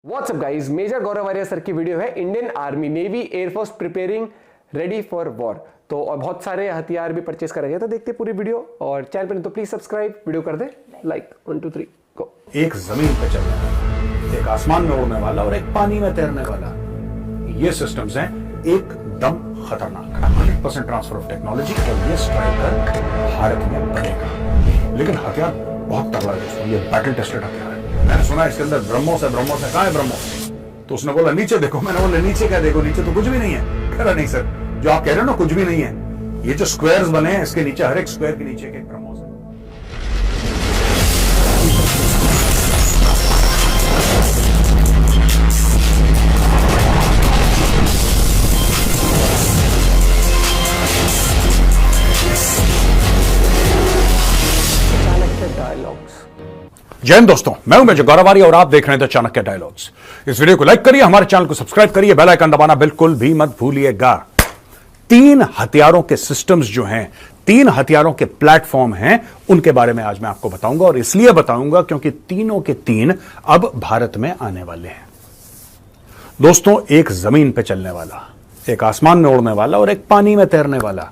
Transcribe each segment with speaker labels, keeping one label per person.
Speaker 1: WhatsApp guys, major गौरव Arya sir की video है Indian army navy air force preparing ready for war. तो और बहुत सारे हथियार भी परचेस करेंगे, तो देखते पूरी वीडियो और चैनल पर तो प्लीज सब्सक्राइब, वीडियो कर दे लाइक। 1 2 3 गो।
Speaker 2: एक जमीन पे चलने वाला, एक आसमान में उड़ने वाला और एक पानी में तैरने वाला, ये सिस्टम्स हैं एकदम खतरनाक। 100% ट्रांसफर ऑफ टेक्नोलॉजी और ये स्ट्राइकर भारत में बनेगा। लेकिन हथियार बहुत तगड़ा है, ये बैटल टेस्टेड हथियार है। मैंने सुना इसके अंदर ब्रह्मोस है। ब्रह्मोस है, कहां है ब्रह्मोस? तो उसने बोला नीचे देखो। मैंने बोला नीचे क्या देखो, नीचे तो कुछ भी नहीं है। कह रहा नहीं सर, जो आप कह रहे हो ना कुछ भी नहीं है, ये जो स्क्वायर्स बने हैं इसके नीचे, हर एक स्क्वायर के नीचे एक ब्रह्मोस है। जय हिंद दोस्तों, मैं हूं मेजर गौरव आर्या और आप देख रहे हैं द चाणक्य डायलॉग्स। इस वीडियो को लाइक करिए, हमारे चैनल को सब्सक्राइब करिए, बेल आइकन दबाना बिल्कुल भी मत भूलिएगा। 3 हथियारों के सिस्टम्स जो हैं, 3 हथियारों के प्लेटफॉर्म हैं, उनके बारे में आज मैं आपको बताऊंगा। और इसलिए बताऊंगा क्योंकि तीनों के 3 अब भारत में आने वाले हैं। दोस्तों, एक जमीन पे चलने वाला, एक आसमान में उड़ने वाला और एक पानी में तैरने वाला,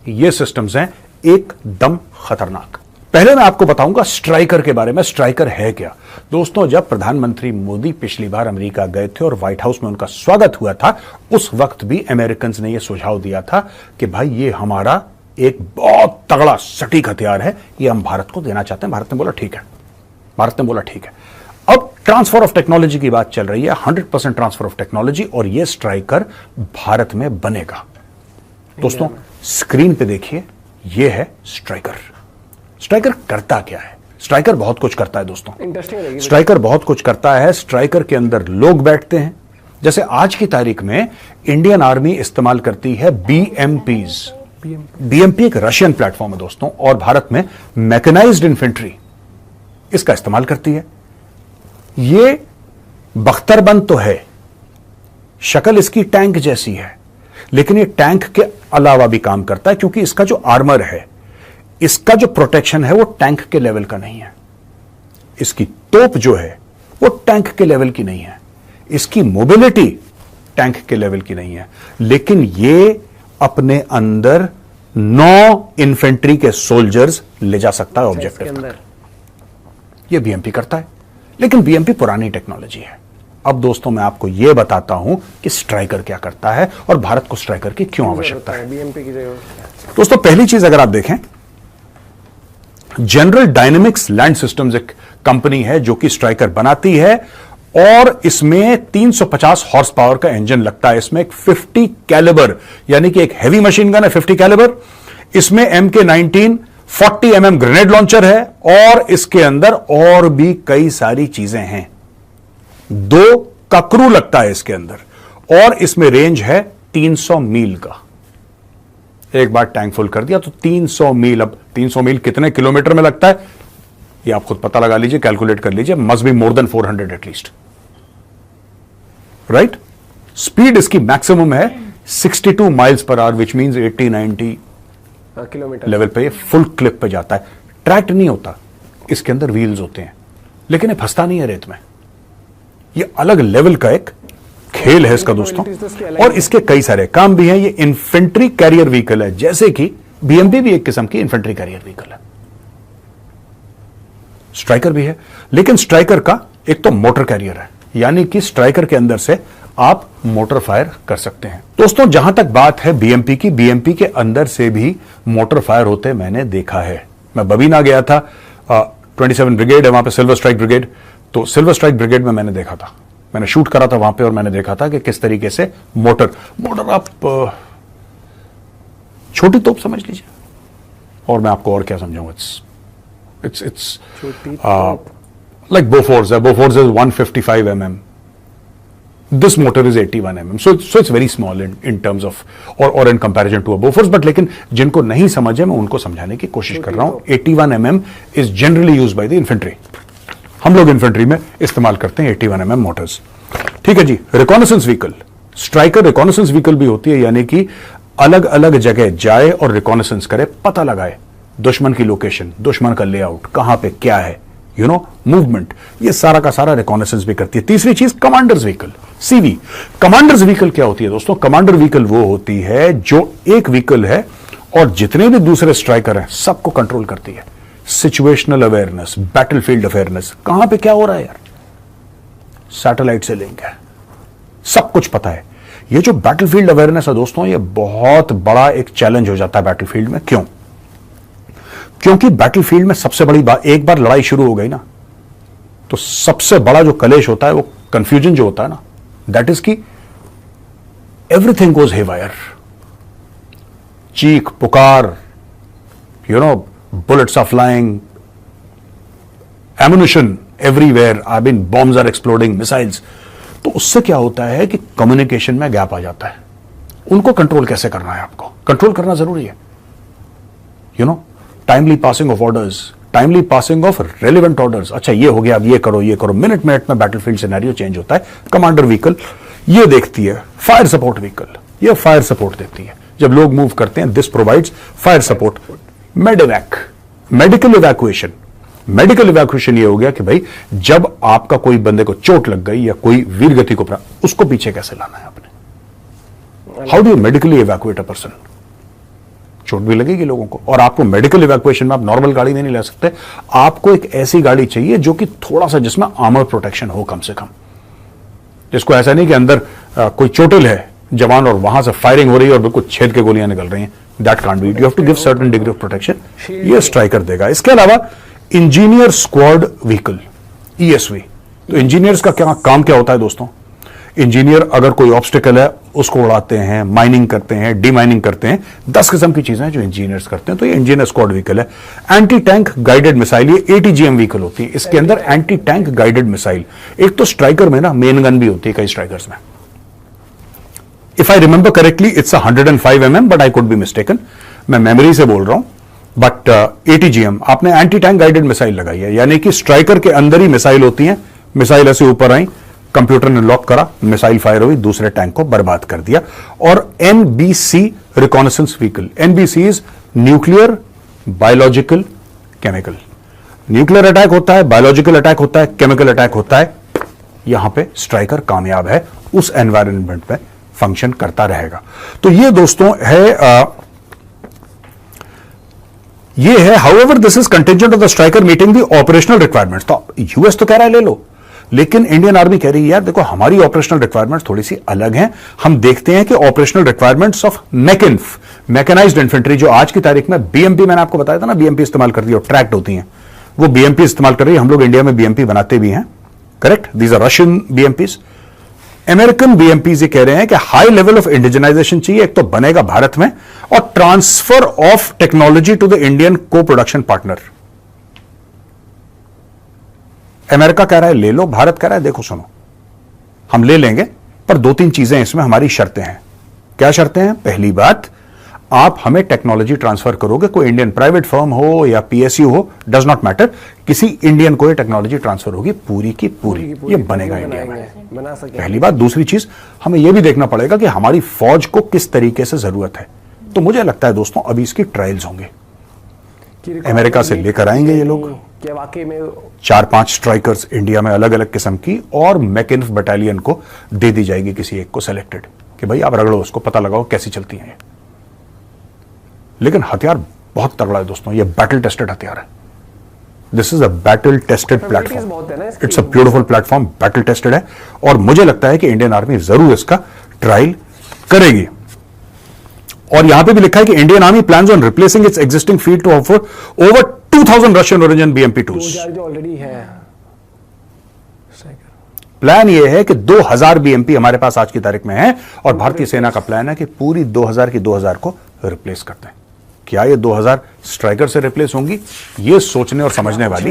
Speaker 2: ये सिस्टम्स हैं एकदम खतरनाक। पहले मैं आपको बताऊंगा स्ट्राइकर के बारे में। स्ट्राइकर है क्या? दोस्तों, जब प्रधानमंत्री मोदी पिछली बार अमेरिका गए थे और व्हाइट हाउस में उनका स्वागत हुआ था, उस वक्त भी अमेरिकन ने यह सुझाव दिया था कि भाई ये हमारा एक बहुत तगड़ा सटीक हथियार है, ये हम भारत को देना चाहते हैं। भारत ने बोला ठीक है। भारत ने बोला ठीक है। अब ट्रांसफर ऑफ टेक्नोलॉजी की बात चल रही है, 100% ट्रांसफर ऑफ टेक्नोलॉजी, और यह स्ट्राइकर भारत में बनेगा। दोस्तों, स्क्रीन पे देखिए, यह है स्ट्राइकर। स्ट्राइकर करता क्या है? स्ट्राइकर बहुत कुछ करता है दोस्तों। स्ट्राइकर बहुत कुछ करता है। स्ट्राइकर के अंदर लोग बैठते हैं। जैसे आज की तारीख में इंडियन आर्मी इस्तेमाल करती है बीएमपीज। बीएमपी एक रशियन प्लेटफॉर्म है दोस्तों, और भारत में मैकेनाइज्ड इन्फेंट्री इसका इस्तेमाल करती है। ये बख्तरबंद तो है, शक्ल इसकी टैंक जैसी है, लेकिन ये टैंक के अलावा भी काम करता है, क्योंकि इसका जो आर्मर है, इसका जो प्रोटेक्शन है वो टैंक के लेवल का नहीं है। इसकी तोप जो है वो टैंक के लेवल की नहीं है। इसकी मोबिलिटी टैंक के लेवल की नहीं है। लेकिन ये अपने अंदर 9 इन्फेंट्री के सोल्जर्स ले जा सकता है ऑब्जेक्टिव तक। ये बीएमपी करता है, लेकिन बीएमपी पुरानी टेक्नोलॉजी है। अब दोस्तों, मैं आपको यह बताता हूं कि स्ट्राइकर क्या करता है और भारत को स्ट्राइकर की क्यों आवश्यकता है। बीएमपी की दोस्तों, पहली चीज अगर आप देखें, जनरल डायनेमिक्स लैंड सिस्टम्स एक कंपनी है जो कि स्ट्राइकर बनाती है, और इसमें 350 हॉर्स पावर का इंजन लगता है। इसमें एक 50 कैलिबर, यानी कि एक हैवी मशीन गन है 50 कैलिबर। इसमें MK19 40 mm ग्रेनेड लॉन्चर है, और इसके अंदर और भी कई सारी चीजें हैं। 2 ककरू लगता है इसके अंदर, और इसमें रेंज है 300 मील का। एक बार टैंक फुल कर दिया तो 300 मील। अब 300 मील कितने किलोमीटर में लगता है, ये आप खुद पता लगा लीजिए, कैलकुलेट कर लीजिए। Must be more than 400 at least, right? Speed इसकी मैक्सिमम है 62 miles per hour, which means 80-90 kilometre level पे फुल क्लिप पे जाता है। ट्रैक्ट नहीं होता, इसके अंदर व्हील्स होते हैं, लेकिन ये फंसता नहीं है रेत में। ये अलग लेवल का एक खेल है इसका दोस्तों, और इसके कई सारे काम भी हैं। ये इन्फेंट्री कैरियर व्हीकल है, जैसे कि बीएमपी भी एक किस्म की इन्फेंट्री कैरियर व्हीकल है, स्ट्राइकर भी है। लेकिन स्ट्राइकर का एक तो मोटर कैरियर है, यानी कि स्ट्राइकर के अंदर से आप मोटर फायर कर सकते हैं। दोस्तों, जहां तक बात है बीएमपी की, बीएमपी के अंदर से भी मोटर फायर होते मैंने देखा है। मैं बबीना गया था, 27 ब्रिगेड है वहां पे, सिल्वर स्ट्राइक ब्रिगेड। तो सिल्वर स्ट्राइक ब्रिगेड में मैंने देखा था, मैंने शूट करा था वहां पे, और मैंने देखा था कि किस तरीके से मोटर आप छोटी तोप समझ लीजिए, और मैं आपको और क्या समझाऊंगा। इट्स लाइक बोफोर्स है। Bofors is 155 mm, this motor is 81 mm, so it's very small in terms of or in comparison to a Bofors, but लेकिन जिनको नहीं समझ है मैं उनको समझाने की कोशिश कर रहा हूं। 81 mm is generally used by the infantry, हम लोग इन्फेंट्री में इस्तेमाल करते हैं 81 mm मोटर्स। ठीक है जी। Reconnaissance vehicle, Stryker reconnaissance vehicle भी होती है, यानी कि अलग अलग जगह जाए और रिकॉनेसेंस करे, पता लगाए दुश्मन की लोकेशन, दुश्मन का लेआउट, कहां पे क्या है, मूवमेंट, ये सारा का सारा रिकॉनेसेंस भी करती है। तीसरी चीज commanders vehicle, CV. Commanders vehicle क्या होती है दोस्तों? कमांडर व्हीकल वो होती है जो एक व्हीकल है और जितने भी दूसरे स्ट्राइकर हैं सबको कंट्रोल करती है। सिचुएशनल अवेयरनेस, बैटलफील्ड अवेयरनेस, कहां पे क्या हो रहा है यार, सैटेलाइट से लिंक है, सब कुछ पता है। ये जो बैटलफील्ड अवेयरनेस है दोस्तों, ये बहुत बड़ा एक चैलेंज हो जाता है बैटलफील्ड में। क्यों? क्योंकि बैटलफील्ड में सबसे बड़ी बात, एक बार लड़ाई शुरू हो गई ना, तो सबसे बड़ा जो कलेश होता है, वो कंफ्यूजन जो होता है ना, दैट इज की एवरीथिंग गोज हेवायर। चीख पुकार, bullets are flying, ammunition everywhere, I mean bombs are exploding, missiles। तो उससे क्या होता है कि कम्युनिकेशन में गैप आ जाता है। उनको कंट्रोल कैसे करना है? आपको कंट्रोल करना जरूरी है। Timely passing of orders, timely passing of relevant orders. अच्छा ये हो गया, अब ये करो, ये करो। मिनट मिनट में बैटलफील्ड सिनेरियो चेंज होता है। कमांडर व्हीकल ये देखती है। फायर सपोर्ट व्हीकल, ये फायर सपोर्ट देती है। जब लोग मूव करते हैं, this provides fire support. Medevac, medical evacuation. Medical evacuation ये हो गया कि भाई जब आपका कोई बंदे को चोट लग गई या कोई वीर गति को, उसको पीछे कैसे लाना है आपने? How do you medically evacuate a person? चोट भी लगेगी लोगों को, और आपको मेडिकल इवैक्यूएशन में आप नॉर्मल गाड़ी नहीं ले सकते। आपको एक ऐसी गाड़ी चाहिए जो कि थोड़ा सा, जिसमें आर्मर प्रोटेक्शन हो कम से कम, जिसको ऐसा नहीं कि अंदर कोई चोटिल है जवान और वहां से फायरिंग हो रही है और बिल्कुल छेद के गोलियां निकल रही हैं। That can't be, you have to give certain degree of protection. ये स्ट्राइकर देगा। इसके अलावा इंजीनियर स्क्वाड व्हीकल, ईएसवी। तो इंजीनियर्स का क्या काम क्या होता है दोस्तों? इंजीनियर अगर कोई ऑब्स्टिकल है उसको उड़ाते हैं, माइनिंग करते हैं, डीमाइनिंग करते हैं। 10 किस्म की चीजें जो इंजीनियर्स करते हैं। तो ये इंजीनियर स्क्वाड व्हीकल है। एंटी टैंक गाइडेड मिसाइल, ये एटीजीएम व्हीकल होती है। इसके अंदर एंटी टैंक गाइडेड मिसाइल, एक तो स्ट्राइकर में ना मेन गन भी होती है कई स्ट्राइकर्स में। If I remember correctly, it's 105 mm, but I could be mistaken. मैं मेमोरी से बोल रहा हूं। बट एटीजीएम, आपने एंटी टैंक गाइडेड मिसाइल लगाई है, यानी कि स्ट्राइकर के अंदर ही मिसाइल होती है। मिसाइल ऐसे ऊपर आई, कंप्यूटर ने लॉक करा, मिसाइल फायर हुई, दूसरे टैंक को बर्बाद कर दिया। और NBC reconnaissance vehicle, NBC is nuclear, biological, chemical. Nuclear attack होता है, बायोलॉजिकल अटैक होता है, केमिकल अटैक होता है। यहां पे स्ट्राइकर कामयाब है, उस एनवायरनमेंट में फंक्शन करता रहेगा। तो ये दोस्तों है ये है however this is contingent of the striker meeting the operational requirements. तो यूएस तो कह रहा है ले लो, लेकिन इंडियन आर्मी कह रही है यार देखो हमारी ऑपरेशनल रिक्वायरमेंट्स थोड़ी सी अलग हैं। हम देखते हैं कि operational requirements of mechan, mechanized infantry, जो आज की तारीख में बीएमपी, मैंने आपको बताया था ना, बीएमपी इस्तेमाल कर रही है और ट्रैक्ड होती हैं, वो बीएमपी इस्तेमाल कर रही है। हम लोग इंडिया में बीएमपी बनाते भी हैं, correct? These are Russian BMPs. American BMPs ये कह रहे हैं कि हाई लेवल ऑफ इंडिजनाइजेशन चाहिए, एक तो बनेगा भारत में, और transfer of technology to the Indian co production partner. America कह रहा है ले लो, भारत कह रहा है देखो सुनो हम ले लेंगे, पर 2-3 चीजें इसमें हमारी शर्तें हैं। क्या शर्तें हैं? पहली बात, आप हमें टेक्नोलॉजी ट्रांसफर करोगे, कोई इंडियन प्राइवेट फर्म हो या पीएसयू हो, डज नॉट मैटर, किसी इंडियन को ये टेक्नोलॉजी ट्रांसफर होगी पूरी की पूरी, ये बनेगा इंडिया में,
Speaker 1: बना सके।
Speaker 2: पहली बात। दूसरी चीज, हमें यह भी देखना पड़ेगा कि हमारी फौज को किस तरीके से जरूरत है। तो मुझे लगता है दोस्तों अभी इसकी ट्रायल्स होंगे, अमेरिका से लेकर आएंगे ये लोग,
Speaker 1: क्या वाकई में
Speaker 2: 4-5 स्ट्राइकर्स इंडिया में अलग अलग किस्म की, और मैकेन्फ बटालियन को दे दी जाएगी किसी एक को सेलेक्टेड, कि भाई आप रगड़ो उसको, पता लगाओ कैसी चलती है। लेकिन हथियार बहुत तगड़ा है दोस्तों, ये बैटल टेस्टेड हथियार है। This is a battle tested platform, it's a beautiful platform, battle tested है, और मुझे लगता है कि इंडियन आर्मी जरूर इसका ट्रायल करेगी। और यहां पे भी लिखा है कि Indian army plans on replacing its existing field to offer over 2000 Russian origin BMP tools.
Speaker 1: जो ऑलरेडी है,
Speaker 2: प्लान यह है कि 2000 बीएमपी हमारे पास आज की तारीख में है, और भारतीय सेना का प्लान है कि पूरी 2000 की 2000 को रिप्लेस करते हैं। क्या ये 2000 स्ट्राइकर से रिप्लेस होंगी? ये सोचने और समझने वाली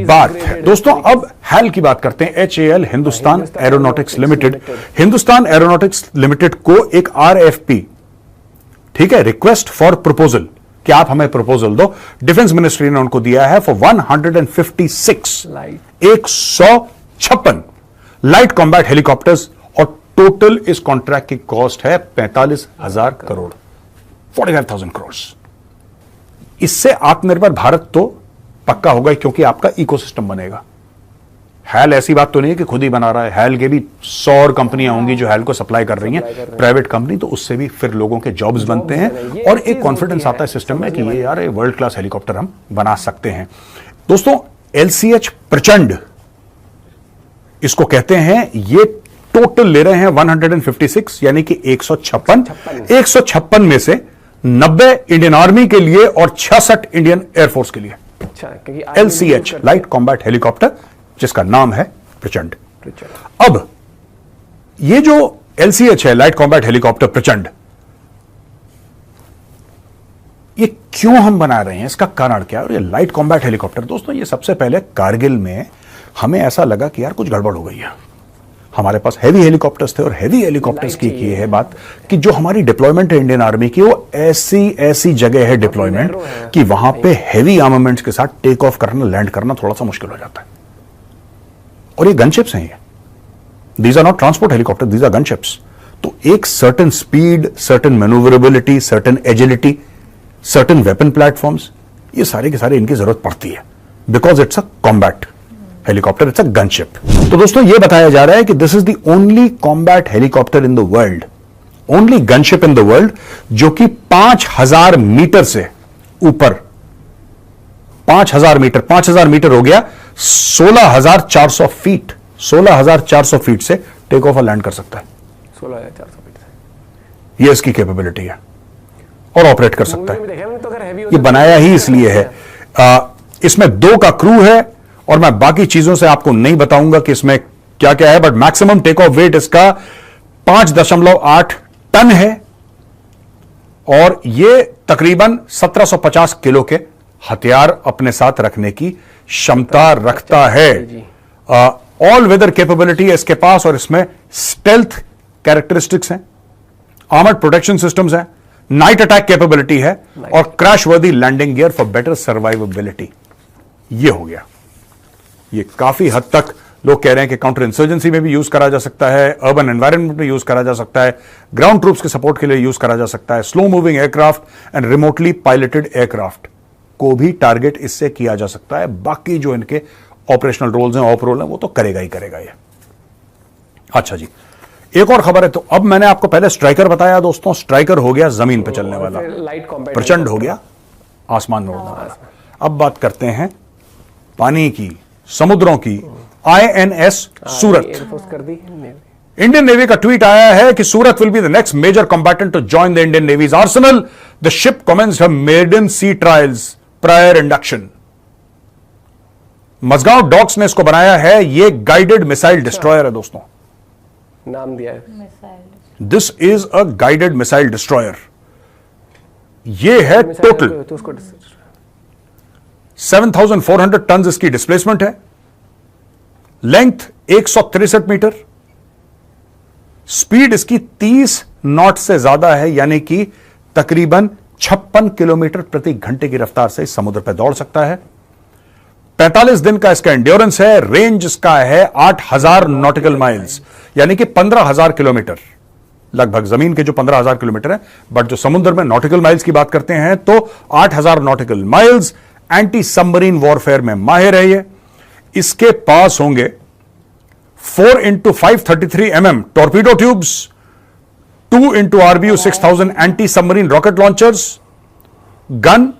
Speaker 2: बात है दोस्तों। अब हैल की बात करते हैं, HAL, Hindustan aeronautics limited. Hindustan aeronautics limited को एक RFP, ठीक है, रिक्वेस्ट फॉर प्रपोजल, कि आप हमें प्रपोजल दो, डिफेंस मिनिस्ट्री ने उनको दिया है फॉर 156 156 लाइट कॉम्बैट हेलीकॉप्टर्स, और टोटल इस कॉन्ट्रैक्ट की कॉस्ट है 45,000 करोड़, 45,000 करोड़। इससे आत्मनिर्भर भारत तो पक्का होगा क्योंकि आपका इकोसिस्टम बनेगा। हैल ऐसी बात तो नहीं है कि खुद ही बना रहा है, हैल के भी 100 और कंपनियां होंगी जो हैल को सप्लाई कर रही हैं, प्राइवेट कंपनी, तो उससे भी फिर लोगों के जॉब्स बनते हैं और एक कॉन्फिडेंस आता है सिस्टम में कि ये यार वर्ल्ड क्लास हेलीकॉप्टर हम बना सकते हैं। दोस्तों LCH प्रचंड इसको कहते हैं, ये टोटल ले रहे हैं 156 यानी कि 156 में से 90 इंडियन आर्मी के लिए और 66 इंडियन एयरफोर्स के लिए।
Speaker 1: अच्छा, क्योंकि
Speaker 2: LCH लाइट कॉम्बैट हेलीकॉप्टर जिसका नाम है प्रचंड। अब ये जो LCH है लाइट कॉम्बैट हेलीकॉप्टर प्रचंड, ये क्यों हम बना रहे हैं, इसका कारण क्या है? और ये लाइट कॉम्बैट हेलीकॉप्टर दोस्तों, ये सबसे पहले कारगिल में हमें ऐसा लगा कि यार कुछ गड़बड़ हो गई है। हमारे पास हैवी हेलीकॉप्टर्स थे और हैवी हेलीकॉप्टर्स की ये है बात कि जो हमारी डिप्लॉयमेंट है इंडियन आर्मी की, वो ऐसी जगह है डिप्लॉयमेंट कि वहां पे हैवी आर्मामेंट्स के साथ टेक ऑफ करना, लैंड करना थोड़ा सा मुश्किल हो जाता है। और ये गनशिप्स हैं, ये these are not transport helicopter, these are gunships. तो एक certain speed, certain manoeuvrability, certain agility, certain weapon platforms, ये सारे के सारे इनकी जरूरत पड़ती है because it's a combat helicopter, it's a gunship. तो दोस्तों ये बताया जा रहा है कि this is the only combat helicopter in the world, only gunship in the world जो कि 5000 मीटर से ऊपर, 5000 मीटर हो गया 16,400 फीट, 16,400 फीट से टेक ऑफ और लैंड कर सकता है।
Speaker 1: 16,400 फीट से
Speaker 2: ये इसकी कैपेबिलिटी है और ऑपरेट कर सकता है।
Speaker 1: तो अगर हैवी
Speaker 2: ये बनाया ही इसलिए है। इसमें 2 का क्रू है और मैं बाकी चीजों से आपको नहीं बताऊंगा कि इसमें क्या क्या है, but maximum take off weight इसका 5.8 टन है और ये तकरीबन 1750 किलो के हथियार अपने साथ रखने की क्षमता रखता है। ऑल वेदर कैपेबिलिटी है इसके पास और इसमें स्टेल्थ कैरेक्टरिस्टिक्स हैं, आर्मर्ड प्रोटेक्शन सिस्टम्स हैं, नाइट अटैक कैपेबिलिटी है और crashworthy landing gear for better survivability. ये हो गया। ये काफी हद तक लोग कह रहे हैं कि काउंटर इंसर्जेंसी में भी यूज करा जा सकता है, अर्बन एनवायरनमेंट में यूज करा जा सकता है, ग्राउंड ट्रूप्स के सपोर्ट के लिए यूज करा जा सकता है, slow moving aircraft and remotely piloted aircraft को भी टारगेट इससे किया जा सकता है। बाकी जो इनके ऑपरेशनल रोल्स हैं, ऑप रोल हैं, वो तो करेगा ही करेगा ये। अच्छा जी, एक और खबर है। तो अब मैंने आपको पहले स्ट्राइकर बताया दोस्तों, स्ट्राइकर हो गया जमीन पर चलने वाला, प्रचंड हो गया आसमान में उड़ने वाला। अब बात करते हैं पानी की, समुद्रों की। INS सूरत,
Speaker 1: कर दी
Speaker 2: इंडियन नेवी का ट्वीट आया है कि Surat will be the next major combatant to join the Indian Navy's arsenal. The ship commenced her maiden sea trials prior induction. Mazagon docks ने इसको बनाया है। ये गाइडेड मिसाइल डिस्ट्रॉयर है दोस्तों,
Speaker 1: नाम दिया है।
Speaker 2: This is a guided missile destroyer. ये है टोटल
Speaker 1: तो उसको
Speaker 2: 7,400 टन इसकी डिस्प्लेसमेंट है, लेंथ 163 मीटर, स्पीड इसकी 30 नॉट से ज्यादा है यानी कि तकरीबन 56 किलोमीटर प्रति घंटे की रफ्तार से इस समुद्र पर दौड़ सकता है। 45 दिन का इसका एंड्योरेंस है। रेंज इसका है 8,000 नॉटिकल माइल्स यानी कि 15,000 किलोमीटर, लगभग जमीन के जो 15,000 किलोमीटर है, बट जो समुद्र में नॉटिकल माइल्स की बात करते हैं तो 8,000 nautical miles. Anti submarine warfare में माहिर है ये। इसके पास होंगे 4x533 mm torpedo tubes, 2x RBU 6000 anti submarine rocket launchers, gun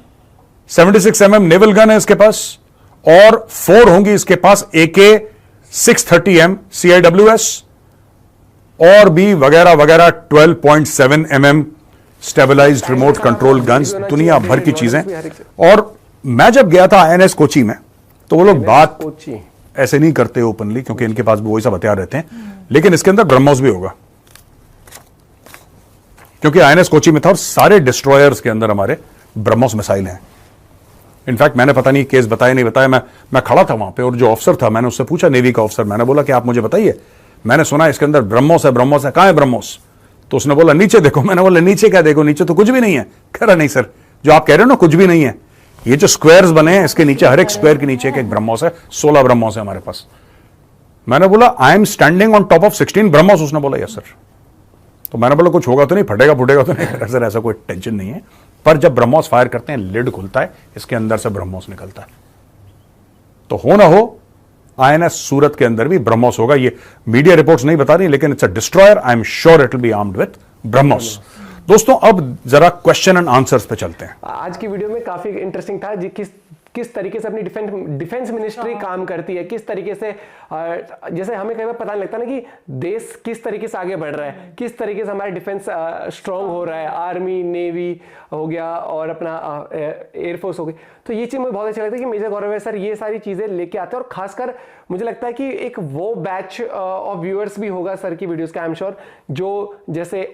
Speaker 2: 76 mm naval gun है इसके पास और 4 होंगी इसके पास AK-630M CIWS और भी वगैरह वगैरह 12.7 mm stabilised remote control guns, दुनिया भर की चीजें। और मैं जब गया था INS कोची में तो वो लोग बात ऐसे नहीं करते ओपनली क्योंकि इनके पास भी वही सब हथियार रहते हैं, लेकिन इसके अंदर ब्रह्मोस भी होगा क्योंकि INS कोची में था और सारे डिस्ट्रॉयर्स के अंदर हमारे ब्रह्मोस मिसाइल हैं। इनफैक्ट मैंने पता नहीं केस बताया नहीं बताया, मैं खड़ा था वहां पे और जो ऑफिसर था मैंने उससे पूछा, नेवी का ऑफिसर, मैंने बोला कि आप मुझे बताइए, मैंने सुना इसके अंदर ब्रह्मोस है, ब्रह्मोस है, कहां है ब्रह्मोस? तो उसने बोला नीचे देखो। मैंने बोला नीचे क्या देखो, नीचे तो कुछ भी नहीं है। कह रहा नहीं सर, जो आप कह रहे हो ना कुछ भी नहीं है, ये जो स्क्वायर्स बने हैं इसके नीचे, हर एक स्क्वायर के नीचे एक ब्रह्मोस है। 16 ब्रह्मोस है हमारे पास। मैंने बोला I am standing on top of 16 BrahMos. उसने बोला यस सर। तो मैंने बोला कुछ होगा तो नहीं, फटेगा फूटेगा तो नहीं? सर ऐसा कोई टेंशन नहीं है, पर जब ब्रह्मोस फायर करते हैं लिड खुलता है, इसके अंदर से ब्रह्मोस निकलता है। तो हो ना हो आईएनएस सूरत के अंदर भी ब्रह्मोस होगा। ये मीडिया रिपोर्ट्स नहीं बता रही, लेकिन it's a destroyer. I am sure it will be armed with BrahMos. दोस्तों अब जरा क्वेश्चन एंड आंसर्स पे चलते हैं।
Speaker 1: आज की वीडियो में काफी इंटरेस्टिंग था किस तरीके से अपनी डिफेंस मिनिस्ट्री काम करती है, किस तरीके से जैसे हमें कई बार पता नहीं लगता ना कि देश किस तरीके से आगे बढ़ रहा है, किस तरीके से हमारा डिफेंस स्ट्रांग हो रहा है, आर्मी नेवी हो गया और अपना एयरफोर्स हो गई। तो ये चीज मुझे बहुत अच्छा लगता है कि मेजर गौरव सर ये सारी चीजें लेके आते हैं। और खासकर मुझे लगता है कि एक वो बैच ऑफ व्यूअर्स भी होगा सर की वीडियोस का, आई एम श्योर, जो जैसे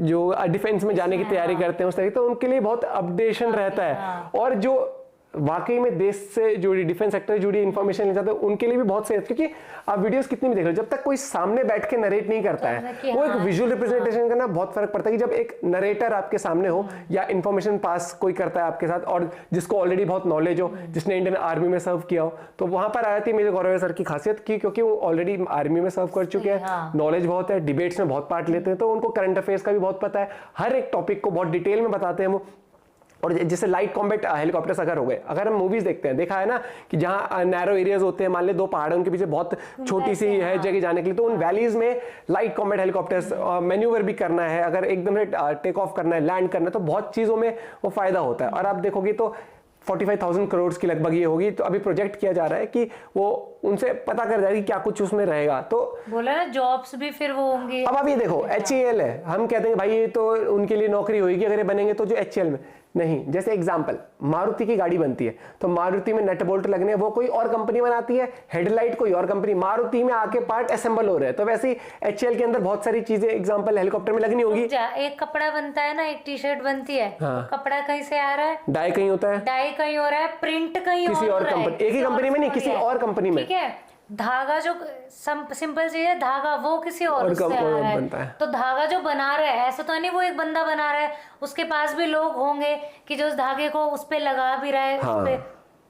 Speaker 1: जो डिफेंस में जाने की तैयारी करते हैं उस तरीके, तो उनके लिए बहुत अपडेशन रहता है। और जो वाकई में देश से जुड़ी, डिफेंस सेक्टर से जुड़ी इंफॉर्मेशन ले जाते हैं उनके लिए भी बहुत सही है। क्योंकि आप वीडियोस कितनी भी देख लो, जब तक कोई सामने बैठ के नरेट नहीं करता है, वो एक विजुअल रिप्रेजेंटेशन करना बहुत फर्क पड़ता है। कि जब एक नरेटर आपके सामने हो या इंफॉर्मेशन पास कोई करता है आपके साथ, और जिसको ऑलरेडी बहुत नॉलेज हो, जिसने इंडियन आर्मी में सर्व किया हो, तो वहां पर आ जाती है मेजर गौरव सर की खासियत की, क्योंकि वो ऑलरेडी आर्मी में सर्व कर चुके हैं, नॉलेज बहुत है, डिबेट्स में बहुत पार्ट लेते हैं, तो उनको करंट अफेयर्स का भी बहुत पता है, हर एक टॉपिक को बहुत डिटेल में बताते हैं वो। और जैसे लाइट कॉम्बैट हेलीकॉप्टर्स अगर हो गए, अगर हम मूवीज देखते हैं, देखा है ना कि जहां नैरो एरियाज होते हैं, मान ले 2 पहाड़ है, उनके पीछे बहुत छोटी सी है जगह जाने के लिए, तो उन वैलीज में लाइट कॉम्बैट हेलीकॉप्टर्स मैन्यूवर भी करना है, अगर एकदम से टेक ऑफ करना है, लैंड करना है, तो बहुत चीजों में वो फायदा होता है। और आप देखोगे तो 45,000 करोड़ की लगभग ये होगी। तो अभी प्रोजेक्ट किया जा रहा है कि वो उनसे पता कर जाएगी क्या कुछ उसमें रहेगा। तो
Speaker 3: बोला ना जॉब्स भी फिर वो होंगे।
Speaker 1: अब आप ये देखो HAL है, हम कहते हैं भाई ये तो उनके लिए नौकरी होगी अगर ये बनेंगे तो, जो HAL में नहीं। जैसे एग्जांपल मारुति की गाड़ी बनती है, तो मारुति में नट बोल्ट लगने हैं, वो कोई और कंपनी बनाती है, हेडलाइट कोई और कंपनी, मारुति में आके पार्ट असेंबल हो रहे हैं। तो वैसे ही HAL के अंदर बहुत सारी चीजें एग्जांपल हेलीकॉप्टर में लगनी होगी।
Speaker 3: एक कपड़ा बनता है ना, एक टी-शर्ट बनती है, तो कपड़ा कहीं से आ रहा है,
Speaker 1: डाई कहीं होता है,
Speaker 3: डाई कहीं हो रहा है, प्रिंट कहीं
Speaker 1: किसी और कंपनी, एक ही कंपनी में नहीं, किसी और कंपनी में,
Speaker 3: ठीक है। धागा जो सिंपल चीज है, धागा वो किसी और से आ रहा है। तो धागा जो बना रहा है, ऐसा तो नहीं वो एक बंदा बना रहा है, उसके पास भी लोग होंगे कि जो उस धागे को उस पे लगा भी रहा है।
Speaker 1: हाँ।
Speaker 3: उस पे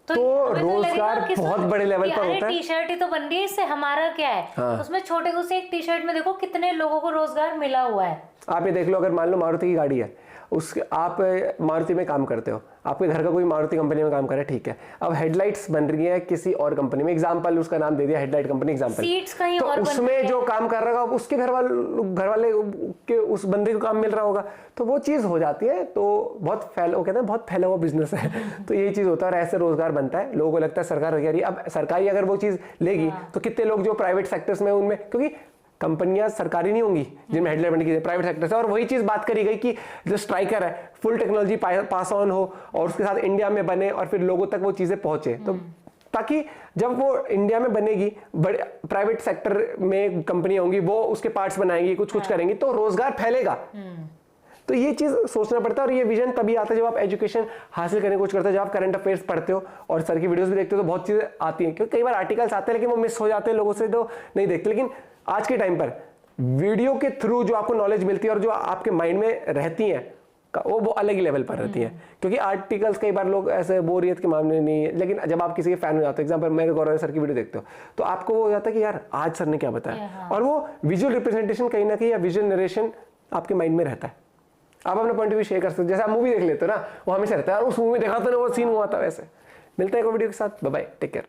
Speaker 1: तो रोजगार बहुत बड़े लेवल पर होता है।
Speaker 3: टी-शर्ट ही तो बन रही है, इससे हमारा क्या है। हाँ। उसमें छोटे उसे एक टी-शर्ट में देखो कितने लोगों को रोजगार मिला हुआ है।
Speaker 1: आप ये देख लो, अगर मान लो मारुति की गाड़ी है, उस आप मारुति में काम करते हो, आपके घर का कोई मारुति कंपनी में काम कर रहा है, ठीक है। अब हेडलाइट्स बन रही है किसी और कंपनी में, एग्जांपल उसका नाम दे दिया हेडलाइट कंपनी एग्जांपल,
Speaker 3: सीट्स कहीं
Speaker 1: तो
Speaker 3: और
Speaker 1: उसमें जो काम कर रहा होगा उसके घर वाले के उस बंदे को काम मिल रहा होगा, तो वो चीज हो जाती है। तो बहुत वो कहते हैं बहुत फैला हुआ बिजनेस है। तो यही चीज होता है और ऐसे रोजगार बनता है। लोगों को लगता है सरकार वगैरह, अब सरकारी अगर वो चीज लेगी तो कितने लोग जो प्राइवेट सेक्टर्स में, उनमें, क्योंकि कंपनियां सरकारी नहीं होंगी जिनमें हेडलाइट बनने की, प्राइवेट सेक्टर से। और वही चीज बात करी गई कि जो स्ट्राइकर है फुल टेक्नोलॉजी पास ऑन हो और उसके साथ इंडिया में बने और फिर लोगों तक वो चीजें पहुंचे, तो ताकि जब वो इंडिया में बनेगी, बड़े प्राइवेट सेक्टर में कंपनियां होंगी, वो उसके पार्ट्स बनाएंगी, कुछ करेंगी, तो रोजगार फैलेगा। तो ये चीज सोचना पड़ता है। और ये विजन तभी आता है जब आप एजुकेशन हासिल करने की कोशिश करते हो, जब आप करंट अफेयर्स पढ़ते हो और सर की वीडियोस भी देखते हो, तो बहुत चीजें आती हैं। क्योंकि कई बार आर्टिकल्स आते हैं लेकिन वो मिस हो जाते हैं, लोगों से तो नहीं देखते। लेकिन आज के टाइम पर वीडियो के थ्रू जो आपको नॉलेज मिलती है और जो आपके माइंड में रहती है, वो अलग ही लेवल पर रहती है। क्योंकि आर्टिकल्स कई बार लोग ऐसे बोरियत के मामले नहीं है, लेकिन जब आप किसी के फैन हो जाते हो, एग्जांपल मेरे गौरव सर की वीडियो देखते हो, तो आपको वो हो जाता है कि यार आज सर ने क्या बताया, और वो विजुअल रिप्रेजेंटेशन कहीं ना कहीं या विजुअल नरेशन आपके माइंड में रहता है। आप अपना पॉइंट ऑफ व्यू शेयर कर सकते हो। जैसे आप मूवी देख लेते हो ना, वो हमेशा रहता है, और उस मूवी में देखा तो ना वो सीन हुआ था। वैसे मिलता है एक वीडियो के साथ, बाय बाय, टेक केयर।